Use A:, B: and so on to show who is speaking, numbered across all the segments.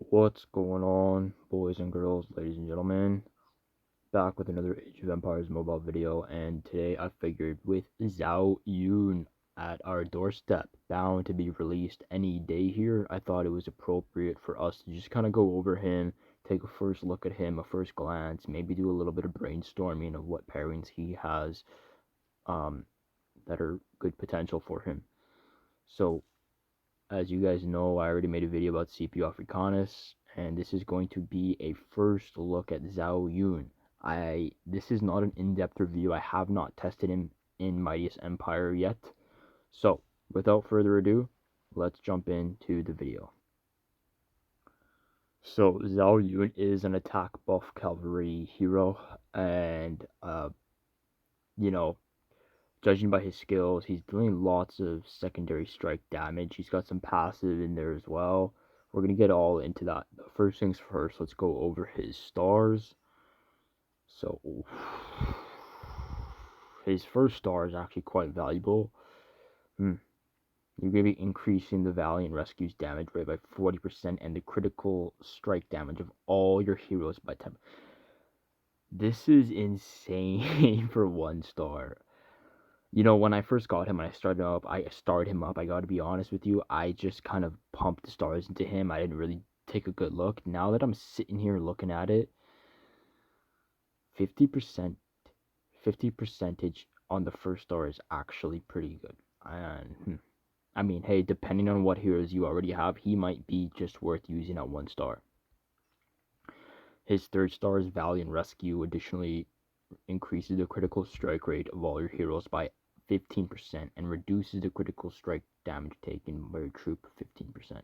A: What's going on, boys and girls, ladies and gentlemen? Back with another Age of Empires mobile video, and today I figured with Zhao Yun at our doorstep, bound to be released any day here, I thought it was appropriate for us to just kind of go over him, take a first look at him, a first glance, maybe do a little bit of brainstorming of what pairings he has um, that are good potential for him. So, as you guys know, I already made a video about CPU Africanus, and this is going to be a first look at Zhao Yun. This is not an in-depth review. I have not tested him in Mightiest Empire yet. So, without further ado, let's jump into the video. So, Zhao Yun is an attack buff cavalry hero, and you know, judging by his skills, he's doing lots of secondary strike damage. He's got some passive in there as well. We're going to get all into that. First things first, let's go over his stars. So, his first star is actually quite valuable. You're going to be increasing the Valiant Rescue's damage rate by 40% and the critical strike damage of all your heroes by 10%. This is insane for 1 star. You know, when I first got him, when I started him up, I gotta be honest with you, I just kind of pumped the stars into him. I didn't really take a good look. Now that I'm sitting here looking at it, 50%, 50% on the first star is actually pretty good. And, I mean, hey, depending on what heroes you already have, he might be just worth using at 1 star. His third star is Valiant Rescue, additionally increases the critical strike rate of all your heroes by 15% and reduces the critical strike damage taken by your troop 15%.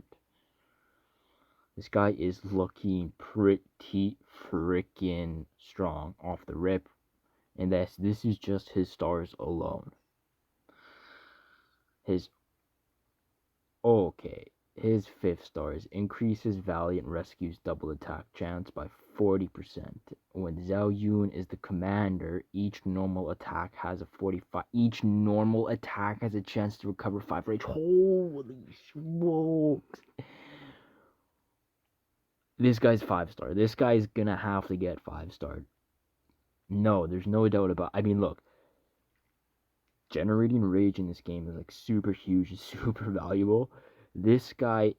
A: This guy is looking pretty freaking strong off the rip, and this is just his stars alone. His 5th stars increases Valiant Rescue's double attack chance by 40%. When Zhao Yun is the commander, each normal attack has a chance to recover 5 rage. Holy smokes. This guy's 5-star. This guy's gonna have to get 5-star. No, there's no doubt about it. I mean, look. Generating rage in this game is like super huge and super valuable. This guy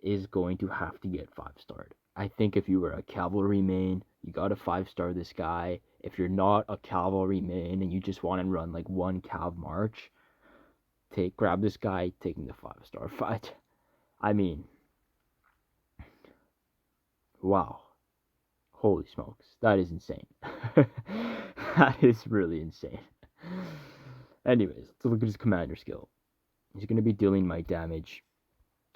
A: is going to have to get 5-starred. I think if you were a cavalry main, you got to 5-star this guy. If you're not a cavalry main and you just want to run like one cav march, grab this guy, take him to 5-star fight. I mean, wow. Holy smokes. That is insane. That is really insane. Anyways, let's look at his commander skill. He's going to be dealing might damage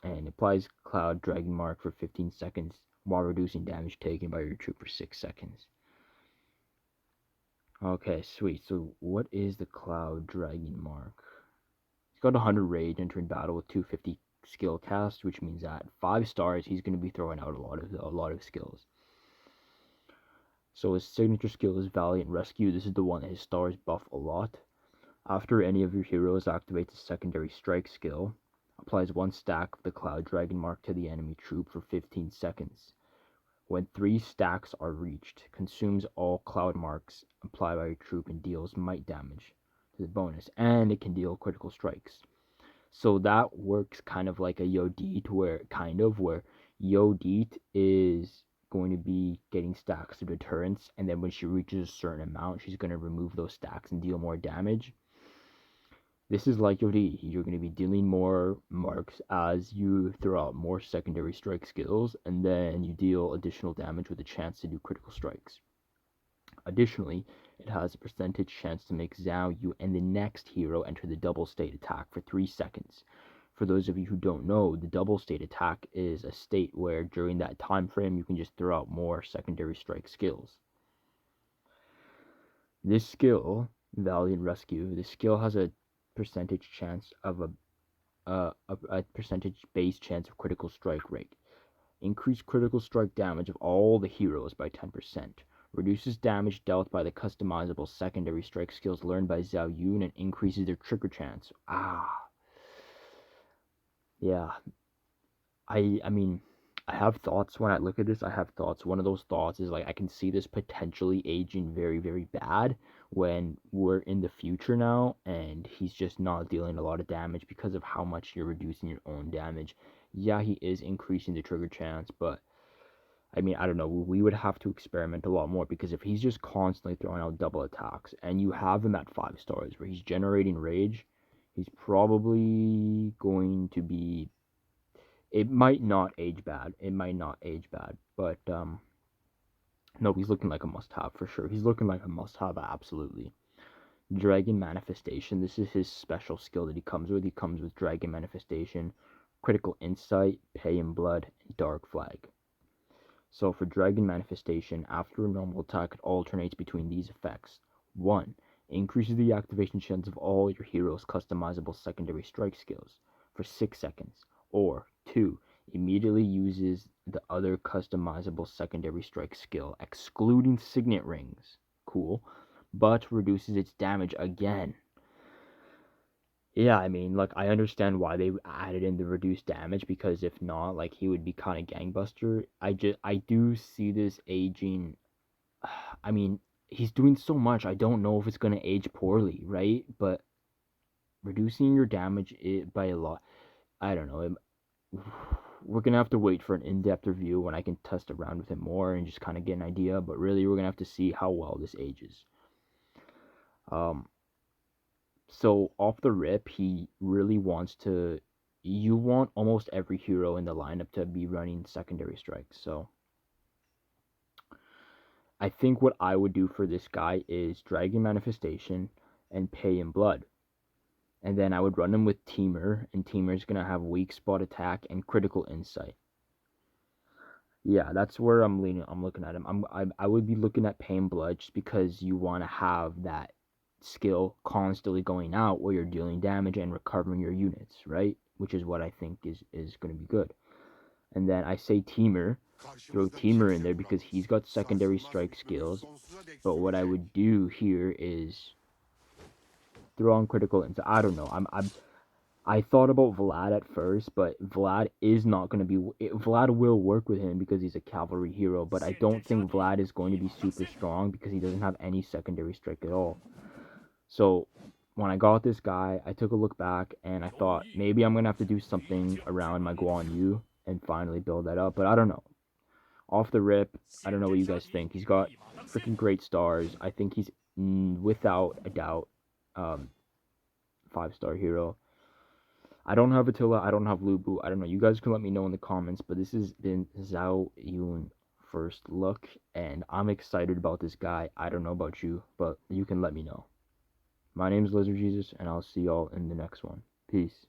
A: and applies Cloud Dragon Mark for 15 seconds while reducing damage taken by your troop for 6 seconds. Okay, sweet. So what is the Cloud Dragon Mark? He's got 100 rage entering battle with 250 skill cast, which means that 5 stars he's going to be throwing out a lot of skills. So his signature skill is Valiant Rescue. This is the one that his stars buff a lot. After any of your heroes activates a secondary strike skill, applies 1 stack of the Cloud Dragon Mark to the enemy troop for 15 seconds. When 3 stacks are reached, consumes all Cloud Marks applied by your troop and deals might damage to the bonus, and it can deal critical strikes. So that works kind of like a Yodit, where Yodit is going to be getting stacks of deterrence, and then when she reaches a certain amount, she's going to remove those stacks and deal more damage. This is like Yodi. You're going to be dealing more marks as you throw out more secondary strike skills, and then you deal additional damage with a chance to do critical strikes. Additionally, it has a percentage chance to make Zhao Yu and the next hero enter the double state attack for 3 seconds. For those of you who don't know, the double state attack is a state where during that time frame you can just throw out more secondary strike skills. This skill, Valiant Rescue, this skill has a percentage chance of a percentage base chance of critical strike rate. Increase critical strike damage of all the heroes by 10%. Reduces damage dealt by the customizable secondary strike skills learned by Zhao Yun and increases their trigger chance. Yeah. I mean, I have thoughts when I look at this. I have thoughts. One of those thoughts is like I can see this potentially aging very, very bad when we're in the future now and he's just not dealing a lot of damage because of how much you're reducing your own damage. Yeah, he is increasing the trigger chance, but I mean, I don't know. We would have to experiment a lot more because if he's just constantly throwing out double attacks and you have him at 5 stars where he's generating rage, he's probably going to be. It might not age bad. It might not age bad, but no, he's looking like a must-have for sure. He's looking like a must-have, absolutely. Dragon Manifestation. This is his special skill that he comes with. He comes with Dragon Manifestation, Critical Insight, Pay in Blood, and Dark Flag. So for Dragon Manifestation, after a normal attack, it alternates between these effects. 1. Increases the activation chance of all your hero's customizable secondary strike skills for 6 seconds. Or 2. Immediately uses the other customizable secondary strike skill, excluding Signet Rings. Cool. But reduces its damage again. Yeah, I mean, like, I understand why they added in the reduced damage, because if not, like, he would be kind of gangbuster. I do see this aging. I mean, he's doing so much. I don't know if it's gonna age poorly, right? But reducing your damage by a lot, I don't know. We're gonna have to wait for an in-depth review when I can test around with him more and just kind of get an idea. But really, we're gonna have to see how well this ages. Um, So off the rip, he really wants to. You want almost every hero in the lineup to be running secondary strikes. So I think what I would do for this guy is Dragon Manifestation and Pay in Blood. And then I would run him with Teamer, and Teamer's gonna have Weak Spot Attack and Critical Insight. Yeah, that's where I'm leaning. I'm looking at him. I would be looking at Pay in Blood just because you want to have that skill constantly going out where you're dealing damage and recovering your units, right? Which is what I think is going to be good. And then I say Teamer, throw Teamer in there because he's got secondary strike skills. But what I would do here is throw on critical insight. I don't know. I thought about Vlad at first, but Vlad is not going to be. Vlad will work with him because he's a cavalry hero, but I don't think Vlad is going to be super strong because he doesn't have any secondary strike at all. So when I got this guy, I took a look back and I thought maybe I'm going to have to do something around my Guan Yu and finally build that up, but I don't know. Off the rip, I don't know what you guys think. He's got freaking great stars. I think he's without a doubt 5-star hero. I don't have Attila. I don't have Lubu. I don't know. You guys can let me know in the comments. But this has been Zhao Yun first look, and I'm excited about this guy. I don't know about you, but you can let me know. My name is Lizard Jesus, and I'll see y'all in the next one. Peace.